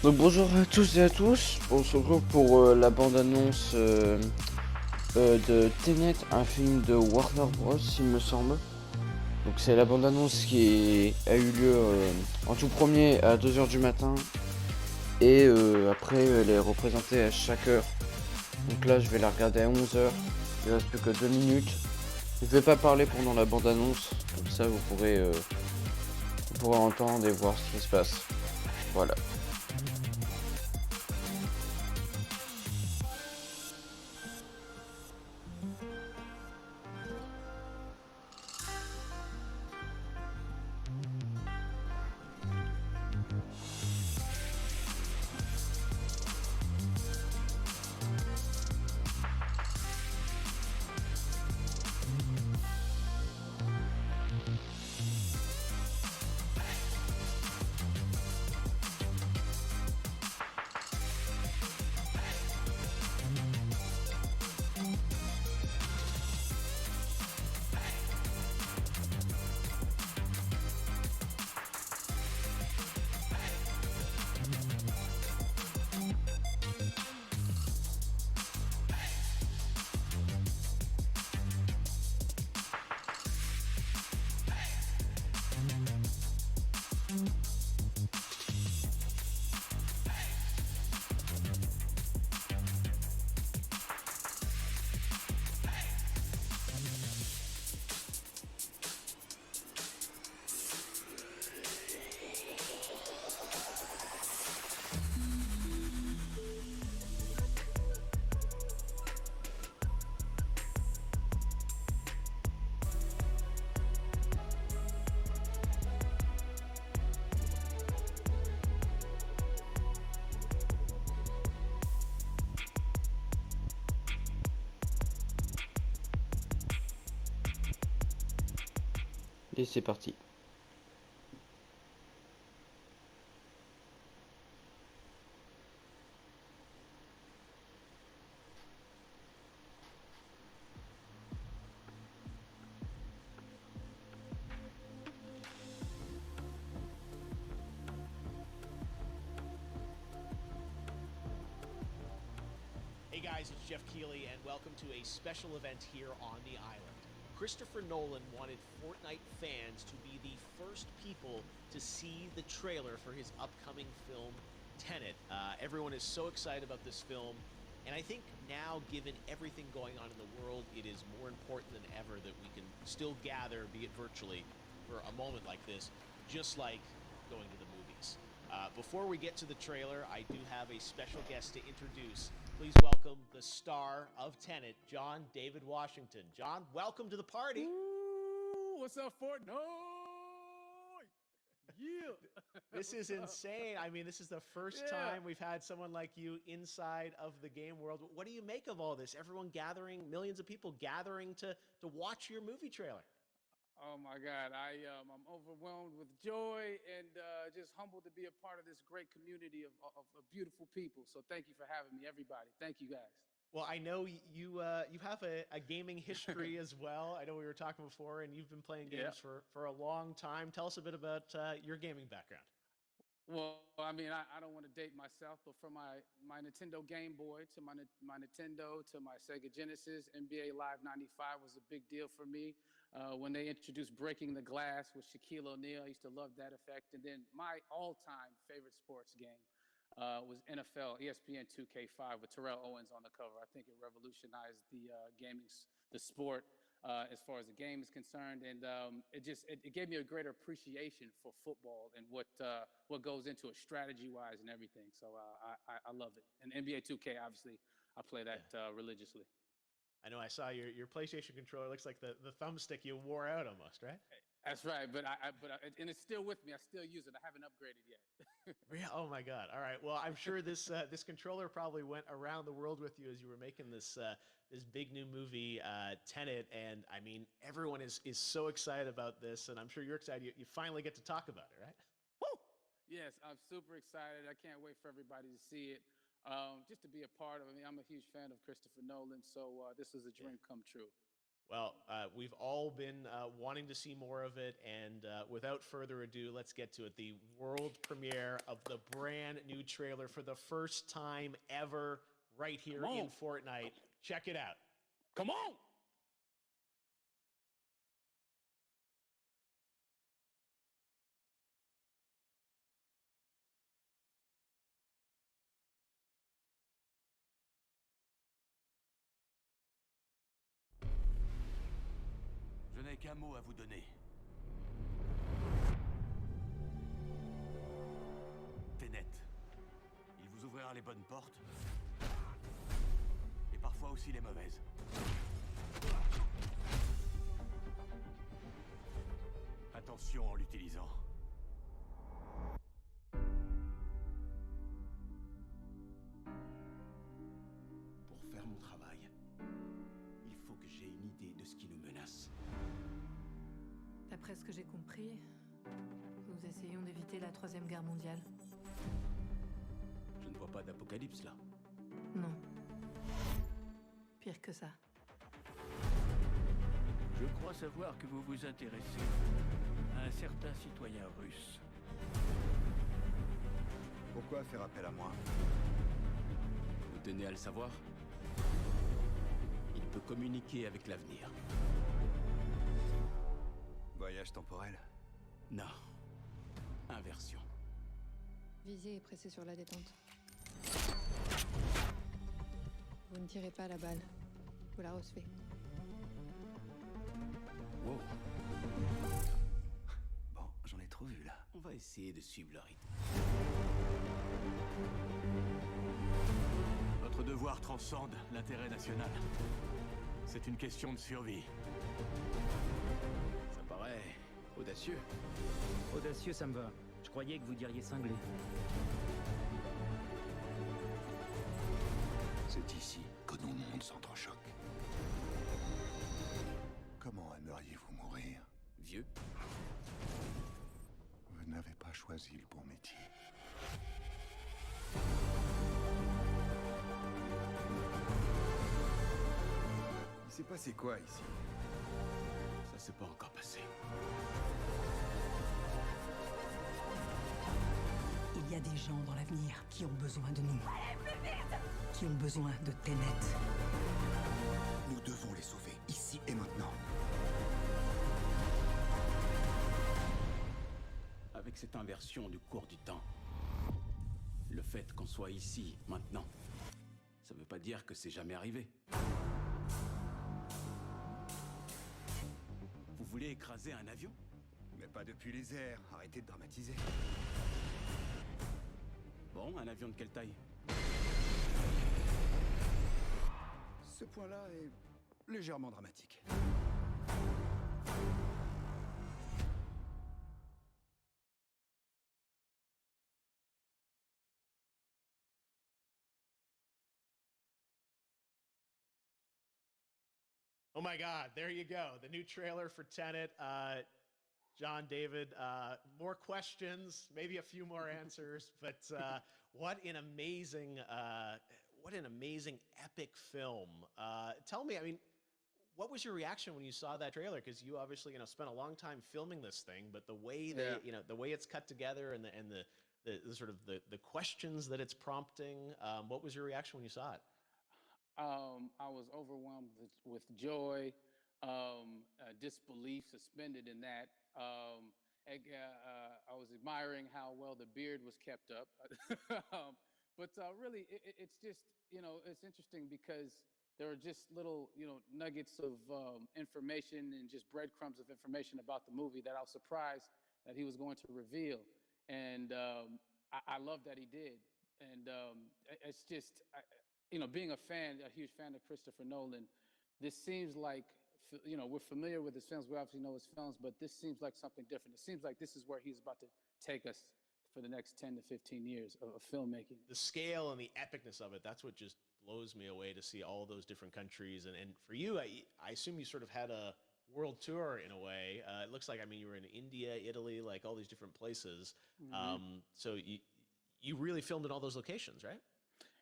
Donc bonjour à tous et à tous, on se retrouve pour la bande-annonce de TENET, un film de Warner Bros, il me semble. Donc c'est la bande-annonce qui a eu lieu en tout premier à 2 heures du matin et après elle est représentée à chaque heure. Donc là je vais la regarder à 11 heures, il reste plus que 2 minutes. Je vais pas parler pendant la bande-annonce, comme ça vous pourrez entendre et voir ce qui se passe. Voilà. Et c'est parti. Hey guys, it's Jeff Keighley, and welcome to a special event here on the island. Christopher Nolan wanted Fortnite fans to be the first people to see the trailer for his upcoming film, Tenet. Everyone is so excited about this film, and I think now, given everything going on in the world, it is more important than ever that we can still gather, be it virtually, for a moment like this, just like going to the movies. Before we get to the trailer, I do have a special guest to introduce. Please welcome the star of Tenet, John David Washington. John, welcome to the party. Ooh, what's up, Fortnite? Yeah. This is insane. I mean, this is the first Yeah. time we've had someone like you inside of the game world. What do you make of all this? Everyone gathering, millions of people gathering to watch your movie trailer. Oh my God, I'm overwhelmed with joy and just humbled to be a part of this great community of beautiful people. So thank you for having me, everybody. Thank you, guys. Well, I know you have a gaming history as well. I know we were talking before, and you've been playing Yeah. games for a long time. Tell us a bit about your gaming background. Well, I mean, I don't want to date myself, but from my Nintendo Game Boy to my Nintendo to my Sega Genesis, NBA Live '95 was a big deal for me. When they introduced Breaking the Glass with Shaquille O'Neal, I used to love that effect. And then my all-time favorite sports game was NFL ESPN 2K5 with Terrell Owens on the cover. I think it revolutionized the sport as far as the game is concerned, and it gave me a greater appreciation for football and what goes into it strategy wise and everything. So I love it. And NBA 2K, obviously, I play Yeah. that religiously. I know I saw your PlayStation controller. Looks like the thumbstick you wore out almost, right? That's right, and it's still with me. I still use it. I haven't upgraded yet. Yeah. Oh my God. All right. Well, I'm sure this controller probably went around the world with you as you were making this big new movie, Tenet, and I mean everyone is so excited about this, and I'm sure you're excited. You finally get to talk about it, right? Woo! Yes, I'm super excited. I can't wait for everybody to see it. Just to be a part of it. I mean, I'm a huge fan of Christopher Nolan, so this is a Yeah. dream come true. Well, we've all been wanting to see more of it, and without further ado, let's get to it. The world premiere of the brand new trailer for the first time ever right here in Fortnite. Check it out. Come on! Je n'ai qu'un mot à vous donner. TENET. Il vous ouvrira les bonnes portes. Et parfois aussi les mauvaises. Attention en l'utilisant. Pour faire mon travail, il faut que j'ai une idée de ce qui nous menace. D'après ce que j'ai compris, nous essayons d'éviter la Troisième Guerre mondiale. Je ne vois pas d'apocalypse là. Non. Pire que ça. Je crois savoir que vous vous intéressez à un certain citoyen russe. Pourquoi faire appel à moi? Vous tenez à le savoir? Il peut communiquer avec l'avenir. Voyage temporel? Non. Inversion. Visez et pressez sur la détente. Vous ne tirez pas la balle. Vous la recevez. Wow. Bon, j'en ai trop vu là. On va essayer de suivre le rythme. Notre devoir transcende l'intérêt national. C'est une question de survie. Ça paraît audacieux. Audacieux, ça me va. Je croyais que vous diriez cinglé. C'est ici que nos mondes s'entrechoquent. Comment aimeriez-vous mourir? Vieux. Vous n'avez pas choisi le bon métier. Il s'est passé quoi ici? Ça s'est pas encore passé. Il y a des gens dans l'avenir qui ont besoin de nous. Allez, plus vite! Qui ont besoin de TENET. Nous devons les sauver, ici et maintenant. Avec cette inversion du cours du temps, le fait qu'on soit ici, maintenant, ça veut pas dire que c'est jamais arrivé. Vous voulez écraser un avion? Mais pas depuis les airs, arrêtez de dramatiser. Bon, un avion de quelle taille? Ce point-là est légèrement dramatique. Oh my God, there you go. The new trailer for Tenet. John, David, more questions, maybe a few more answers, but what an amazing epic film. Tell me, I mean, what was your reaction when you saw that trailer? Because you obviously, spent a long time filming this thing, but the way the way it's cut together and the sort of the questions that it's prompting, what was your reaction when you saw it? I was overwhelmed with joy, disbelief suspended in that. I was admiring how well the beard was kept up. But really, it's just, it's interesting because there are just little, nuggets of information and just breadcrumbs of information about the movie that I was surprised that he was going to reveal. And I love that he did. And it's just, being a huge fan of Christopher Nolan, this seems like, we're familiar with his films. We obviously know his films, but this seems like something different. It seems like this is where he's about to take us for the next 10 to 15 years of filmmaking. The scale and the epicness of it, that's what just blows me away to see all those different countries. And for you, I assume you sort of had a world tour in a way. It looks like, you were in India, Italy, like all these different places. So you really filmed in all those locations, right?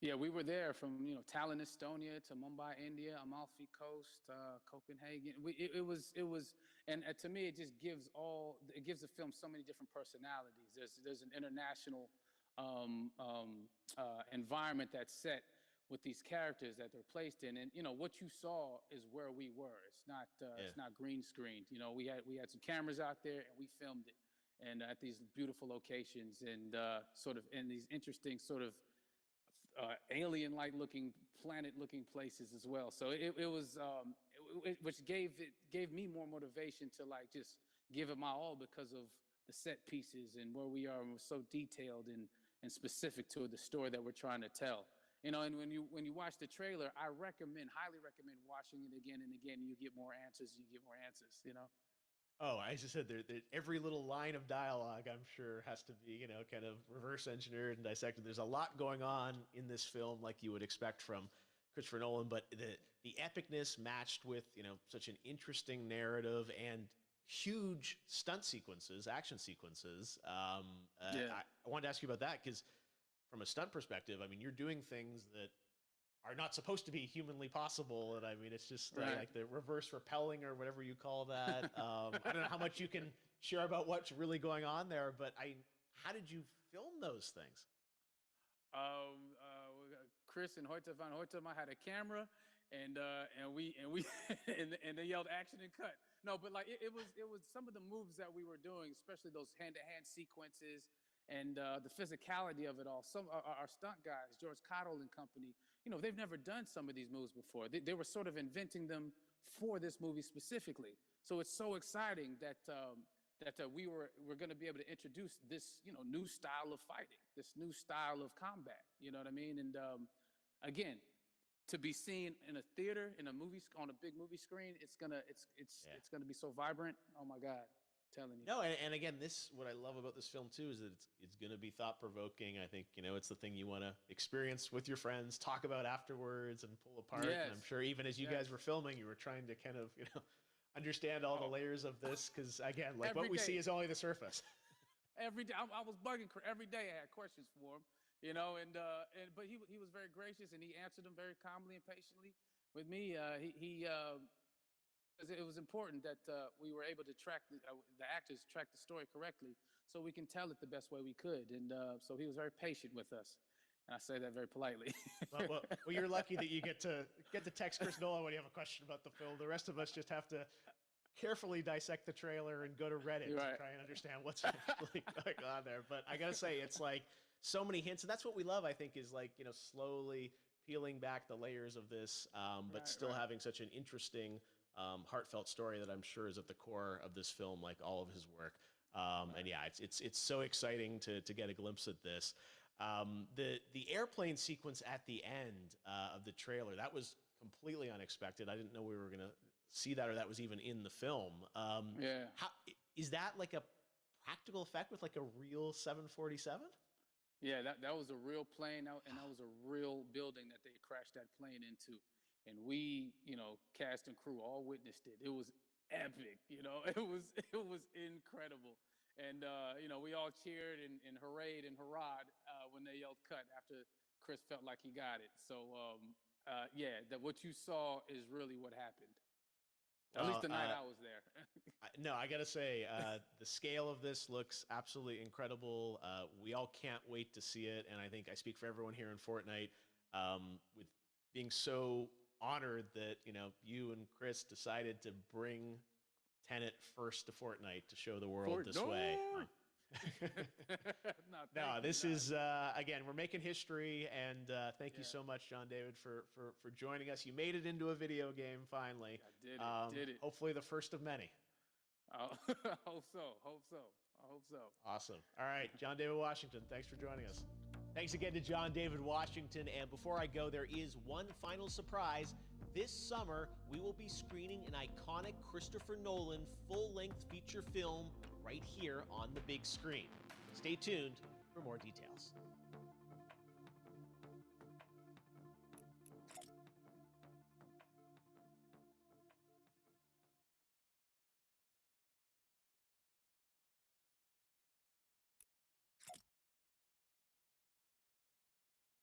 Yeah, we were there from Tallinn, Estonia to Mumbai, India, Amalfi Coast, Copenhagen. And to me, it gives the film so many different personalities. There's an international environment that's set with these characters that they're placed in, and what you saw is where we were. It's not green screened. We had some cameras out there and we filmed it, and at these beautiful locations and sort of in these interesting sort of alien-like looking, planet-looking places as well. So which gave me more motivation to like just give it my all because of the set pieces and where we are, and we're so detailed and specific to the story that we're trying to tell. And when you watch the trailer, I highly recommend watching it again and again. You get more answers. Oh, as I said, every little line of dialogue, I'm sure, has to be, kind of reverse engineered and dissected. There's a lot going on in this film, like you would expect from Christopher Nolan, but the epicness matched with, such an interesting narrative and huge stunt sequences, action sequences. I wanted to ask you about that because from a stunt perspective, I mean, you're doing things that are not supposed to be humanly possible, and I mean, it's just like the reverse rappelling or whatever you call that. I don't know how much you can share about what's really going on there, but how did you film those things? Chris and Hoyte van Hoytema had a camera, and they yelled action and cut. No, but like it was some of the moves that we were doing, especially those hand-to-hand sequences and the physicality of it all. Some our stunt guys, George Cottle and company, they've never done some of these moves before. They were sort of inventing them for this movie specifically. So it's so exciting that we're going to be able to introduce this new style of fighting, this new style of combat. You know what I mean? And again, to be seen in a theater, in a movie, on a big movie screen, it's gonna be so vibrant. Oh my God. Telling you. No, and again, what I love about this film too is that it's going to be thought provoking. I think it's the thing you want to experience with your friends, talk about afterwards, and pull apart. Yes. And I'm sure even as you guys were filming, you were trying to kind of understand all the layers of this because again, like what we see is only the surface. Every day, I was bugging every day. I had questions for him, but he was very gracious and he answered them very calmly and patiently with me. It was important that we were able to track the actors track the story correctly, so we can tell it the best way we could. And so he was very patient with us, and I say that very politely. well, you're lucky that you get to text Chris Nolan when you have a question about the film. The rest of us just have to carefully dissect the trailer and go to Reddit to try and understand what's really going on there. But I gotta say, it's like so many hints, and that's what we love. I think is like slowly peeling back the layers of this, but still having such an interesting. Heartfelt story that I'm sure is at the core of this film, like all of his work. And yeah, it's so exciting to get a glimpse at this. The airplane sequence at the end of the trailer, that was completely unexpected. I didn't know we were gonna see that, or that was even in the film. Is that like a practical effect with like a real 747? Yeah, that was a real plane, and that was a real building that they crashed that plane into. And we, cast and crew all witnessed it. It was epic, it was incredible. And, we all cheered and hurrayed and hurrahed when they yelled cut after Chris felt like he got it. So, that what you saw is really what happened. At least the night I was there. No, I got to say, the scale of this looks absolutely incredible. We all can't wait to see it. And I think I speak for everyone here in Fortnite with being so honored that you and Chris decided to bring Tenet first to Fortnite to show the world this way. No, this is again, we're making history, and thank you so much, John David, for joining us. You made it into a video game finally. I did it. Hopefully the first of many. Hope so. Awesome. All right, John David Washington, thanks for joining us. Thanks again to John David Washington. And before I go, there is one final surprise. This summer, we will be screening an iconic Christopher Nolan full-length feature film right here on the big screen. Stay tuned for more details.